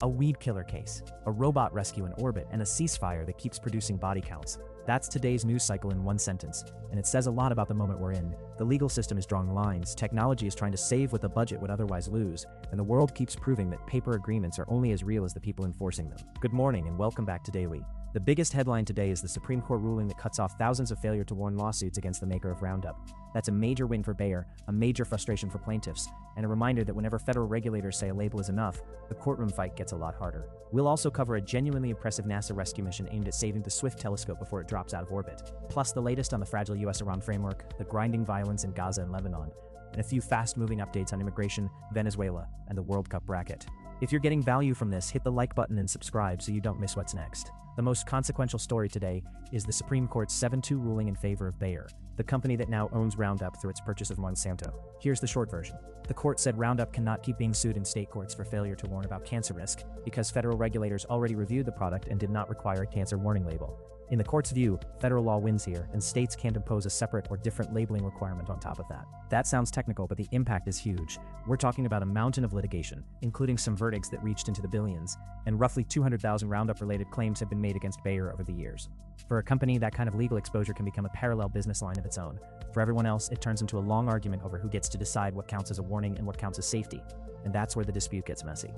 A weed killer case, a robot rescue in orbit, and a ceasefire that keeps producing body counts. That's today's news cycle in one sentence, and it says a lot about the moment we're in. The legal system is drawing lines, technology is trying to save what the budget would otherwise lose, and the world keeps proving that paper agreements are only as real as the people enforcing them. Good morning and welcome back to Daily. The biggest headline today is the Supreme Court ruling that cuts off thousands of failure to warn lawsuits against the maker of Roundup. That's a major win for Bayer, a major frustration for plaintiffs, and a reminder that whenever federal regulators say a label is enough, the courtroom fight gets a lot harder. We'll also cover a genuinely impressive NASA rescue mission aimed at saving the Swift telescope before it drops out of orbit, plus the latest on the fragile U.S Iran framework, the grinding violence in Gaza and Lebanon, and a few fast-moving updates on immigration, Venezuela, and the World Cup bracket. If you're getting value from this, hit the like button and subscribe so you don't miss what's next. The most consequential story today is the Supreme Court's 7-2 ruling in favor of Bayer, the company that now owns Roundup through its purchase of Monsanto. Here's the short version. The court said Roundup cannot keep being sued in state courts for failure to warn about cancer risk because federal regulators already reviewed the product and did not require a cancer warning label. In the court's view, federal law wins here, and states can't impose a separate or different labeling requirement on top of that. That sounds technical, but the impact is huge. We're talking about a mountain of litigation, including some verdicts that reached into the billions, and roughly 200,000 Roundup-related claims have been made against Bayer over the years. For a company, that kind of legal exposure can become a parallel business line of its own. For everyone else, it turns into a long argument over who gets to decide what counts as a warning and what counts as safety, and that's where the dispute gets messy.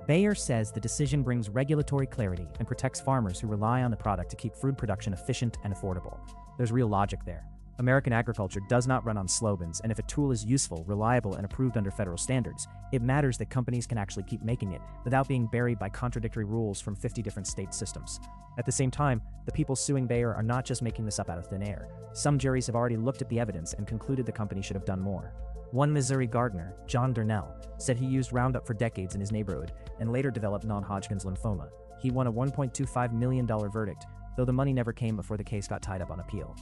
Bayer says the decision brings regulatory clarity and protects farmers who rely on the product to keep food production efficient and affordable. There's real logic there. American agriculture does not run on slogans, and if a tool is useful, reliable, and approved under federal standards, it matters that companies can actually keep making it without being buried by contradictory rules from 50 different state systems. At the same time, the people suing Bayer are not just making this up out of thin air. Some juries have already looked at the evidence and concluded the company should have done more. One Missouri gardener, John Darnell, said he used Roundup for decades in his neighborhood and later developed non-Hodgkin's lymphoma. He won a $1.25 million verdict, though the money never came before the case got tied up on appeal.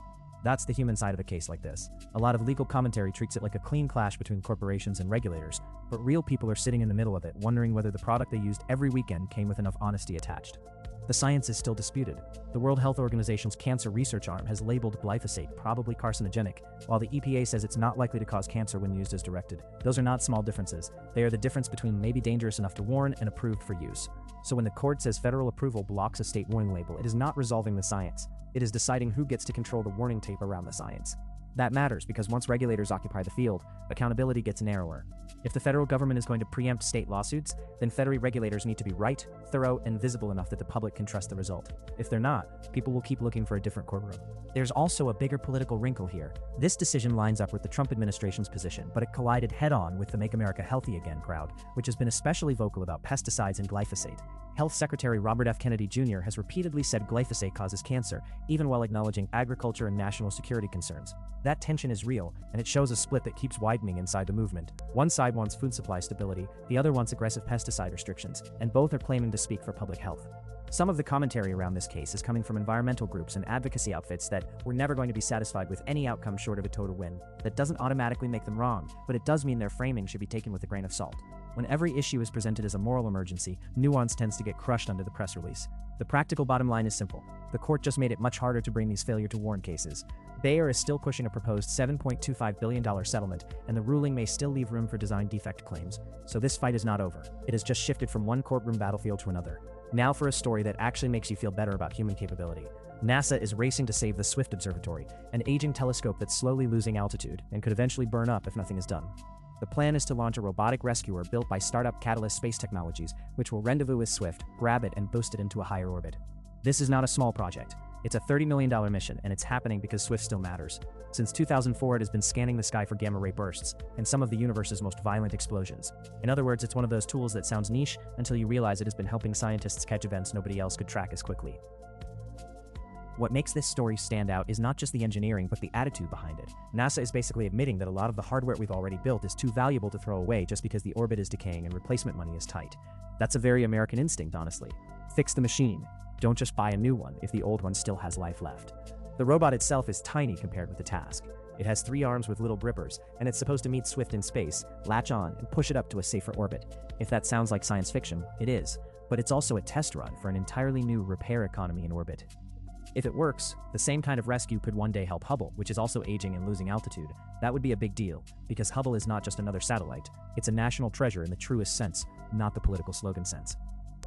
That's the human side of a case like this. A lot of legal commentary treats it like a clean clash between corporations and regulators, but real people are sitting in the middle of it, wondering whether the product they used every weekend came with enough honesty attached. The science is still disputed. The World Health Organization's cancer research arm has labeled glyphosate probably carcinogenic, while the EPA says it's not likely to cause cancer when used as directed. Those are not small differences. They are the difference between maybe dangerous enough to warn and approved for use. So when the court says federal approval blocks a state warning label, it is not resolving the science. It is deciding who gets to control the warning tape around the science. That matters because once regulators occupy the field, accountability gets narrower. If the federal government is going to preempt state lawsuits, then federal regulators need to be right, thorough, and visible enough that the public can trust the result. If they're not, people will keep looking for a different courtroom. There's also a bigger political wrinkle here. This decision lines up with the Trump administration's position, but it collided head-on with the Make America Healthy Again crowd, which has been especially vocal about pesticides and glyphosate. Health Secretary Robert F. Kennedy Jr. has repeatedly said glyphosate causes cancer, even while acknowledging agriculture and national security concerns. That tension is real, and it shows a split that keeps widening inside the movement. One side wants food supply stability, the other wants aggressive pesticide restrictions, and both are claiming to speak for public health. Some of the commentary around this case is coming from environmental groups and advocacy outfits that we're never going to be satisfied with any outcome short of a total win. That doesn't automatically make them wrong, but it does mean their framing should be taken with a grain of salt. When every issue is presented as a moral emergency, nuance tends to get crushed under the press release. The practical bottom line is simple. The court just made it much harder to bring these failure to warn cases. Bayer is still pushing a proposed $7.25 billion settlement, and the ruling may still leave room for design defect claims. So this fight is not over. It has just shifted from one courtroom battlefield to another. Now for a story that actually makes you feel better about human capability. NASA is racing to save the Swift Observatory, an aging telescope that's slowly losing altitude and could eventually burn up if nothing is done. The plan is to launch a robotic rescuer built by startup Catalyst Space Technologies, which will rendezvous with Swift, grab it, and boost it into a higher orbit. This is not a small project. It's a $30 million mission, and it's happening because Swift still matters. Since 2004, it has been scanning the sky for gamma-ray bursts, and some of the universe's most violent explosions. In other words, it's one of those tools that sounds niche until you realize it has been helping scientists catch events nobody else could track as quickly. What makes this story stand out is not just the engineering, but the attitude behind it. NASA is basically admitting that a lot of the hardware we've already built is too valuable to throw away just because the orbit is decaying and replacement money is tight. That's a very American instinct, honestly. Fix the machine. Don't just buy a new one if the old one still has life left. The robot itself is tiny compared with the task. It has 3 arms with little grippers, and it's supposed to meet Swift in space, latch on, and push it up to a safer orbit. If that sounds like science fiction, it is. But it's also a test run for an entirely new repair economy in orbit. If it works, the same kind of rescue could one day help Hubble, which is also aging and losing altitude. That would be a big deal, because Hubble is not just another satellite, it's a national treasure in the truest sense, not the political slogan sense.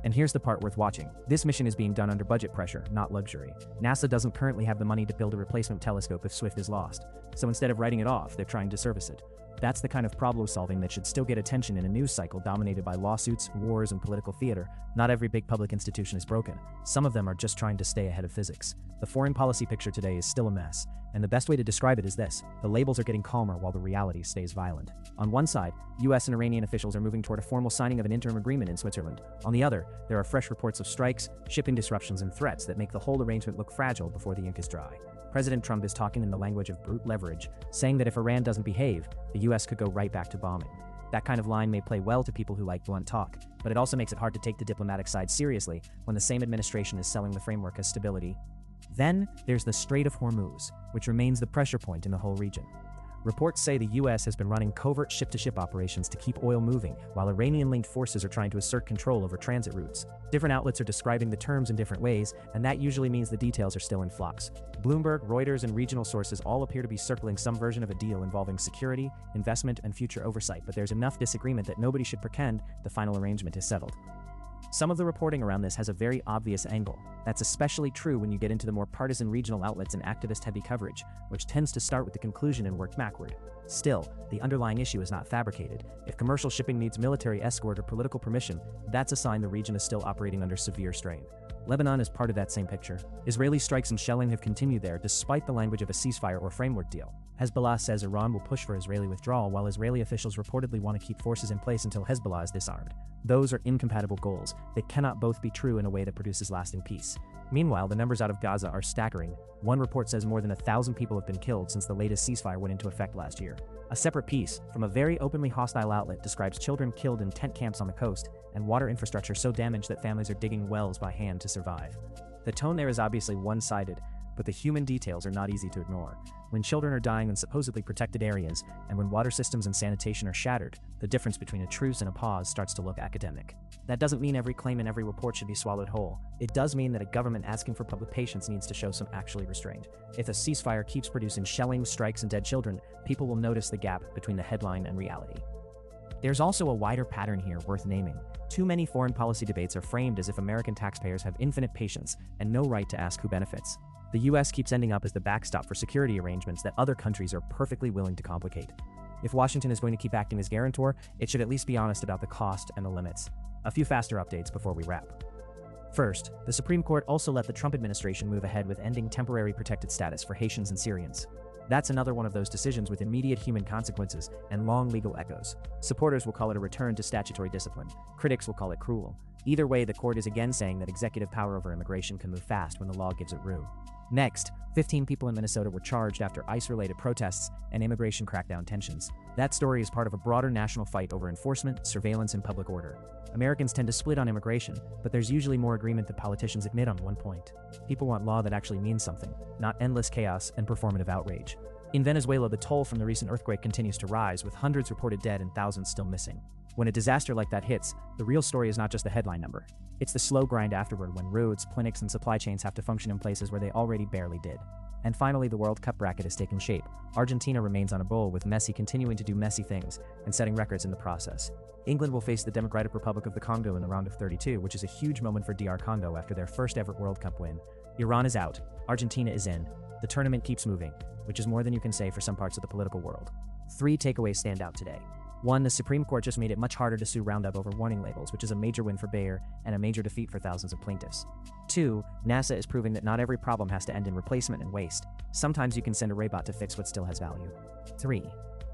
And here's the part worth watching. This mission is being done under budget pressure, not luxury. NASA doesn't currently have the money to build a replacement telescope if Swift is lost, so instead of writing it off, they're trying to service it. That's the kind of problem solving that should still get attention in a news cycle dominated by lawsuits, wars, and political theater. Not every big public institution is broken. Some of them are just trying to stay ahead of physics. The foreign policy picture today is still a mess, and the best way to describe it is this: the labels are getting calmer while the reality stays violent. On one side, U.S. and Iranian officials are moving toward a formal signing of an interim agreement in Switzerland. On the other, there are fresh reports of strikes, shipping disruptions, and threats that make the whole arrangement look fragile before the ink is dry. President Trump is talking in the language of brute leverage, saying that if Iran doesn't behave, the U.S. could go right back to bombing. That kind of line may play well to people who like blunt talk, but it also makes it hard to take the diplomatic side seriously when the same administration is selling the framework as stability. Then, there's the Strait of Hormuz, which remains the pressure point in the whole region. Reports say the U.S. has been running covert ship-to-ship operations to keep oil moving, while Iranian-linked forces are trying to assert control over transit routes. Different outlets are describing the terms in different ways, and that usually means the details are still in flux. Bloomberg, Reuters, and regional sources all appear to be circling some version of a deal involving security, investment, and future oversight, but there's enough disagreement that nobody should pretend the final arrangement is settled. Some of the reporting around this has a very obvious angle. That's especially true when you get into the more partisan regional outlets and activist-heavy coverage, which tends to start with the conclusion and work backward. Still, the underlying issue is not fabricated. If commercial shipping needs military escort or political permission, that's a sign the region is still operating under severe strain. Lebanon is part of that same picture. Israeli strikes and shelling have continued there despite the language of a ceasefire or framework deal. Hezbollah says Iran will push for Israeli withdrawal, while Israeli officials reportedly want to keep forces in place until Hezbollah is disarmed. Those are incompatible goals. They cannot both be true in a way that produces lasting peace. Meanwhile, the numbers out of Gaza are staggering. One report says more than 1,000 people have been killed since the latest ceasefire went into effect last year. A separate piece, from a very openly hostile outlet, describes children killed in tent camps on the coast, and water infrastructure so damaged that families are digging wells by hand to survive. The tone there is obviously one-sided, but the human details are not easy to ignore. When children are dying in supposedly protected areas, and when water systems and sanitation are shattered, the difference between a truce and a pause starts to look academic. That doesn't mean every claim and every report should be swallowed whole. It does mean that a government asking for public patience needs to show some actually restraint. If a ceasefire keeps producing shelling, strikes, and dead children, people will notice the gap between the headline and reality. There's also a wider pattern here worth naming. Too many foreign policy debates are framed as if American taxpayers have infinite patience and no right to ask who benefits. The U.S. keeps ending up as the backstop for security arrangements that other countries are perfectly willing to complicate. If Washington is going to keep acting as guarantor, it should at least be honest about the cost and the limits. A few faster updates before we wrap. First, the Supreme Court also let the Trump administration move ahead with ending temporary protected status for Haitians and Syrians. That's another one of those decisions with immediate human consequences and long legal echoes. Supporters will call it a return to statutory discipline. Critics will call it cruel. Either way, the court is again saying that executive power over immigration can move fast when the law gives it room. Next, 15 people in Minnesota were charged after ICE-related protests and immigration crackdown tensions. That story is part of a broader national fight over enforcement, surveillance, and public order. Americans tend to split on immigration, but there's usually more agreement than politicians admit on one point. People want law that actually means something, not endless chaos and performative outrage. In Venezuela, the toll from the recent earthquake continues to rise, with hundreds reported dead and thousands still missing. When a disaster like that hits, the real story is not just the headline number. It's the slow grind afterward when roads, clinics, and supply chains have to function in places where they already barely did. And finally, the World Cup bracket is taking shape. Argentina remains on a roll, with Messi continuing to do messy things and setting records in the process. England will face the Democratic Republic of the Congo in the round of 32, which is a huge moment for DR Congo after their first ever World Cup win. Iran is out. Argentina is in. The tournament keeps moving, which is more than you can say for some parts of the political world. 3 takeaways stand out today. 1. The Supreme Court just made it much harder to sue Roundup over warning labels, which is a major win for Bayer and a major defeat for thousands of plaintiffs. 2. NASA is proving that not every problem has to end in replacement and waste. Sometimes you can send a robot to fix what still has value. 3.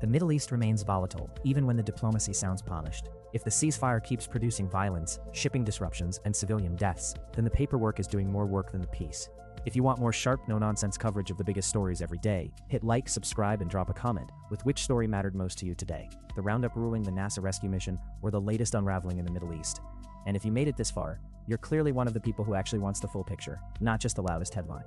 The Middle East remains volatile, even when the diplomacy sounds polished. If the ceasefire keeps producing violence, shipping disruptions, and civilian deaths, then the paperwork is doing more work than the peace. If you want more sharp, no-nonsense coverage of the biggest stories every day, hit like, subscribe, and drop a comment with which story mattered most to you today: the Roundup ruling, the NASA rescue mission, or the latest unraveling in the Middle East. And if you made it this far, you're clearly one of the people who actually wants the full picture, not just the loudest headline.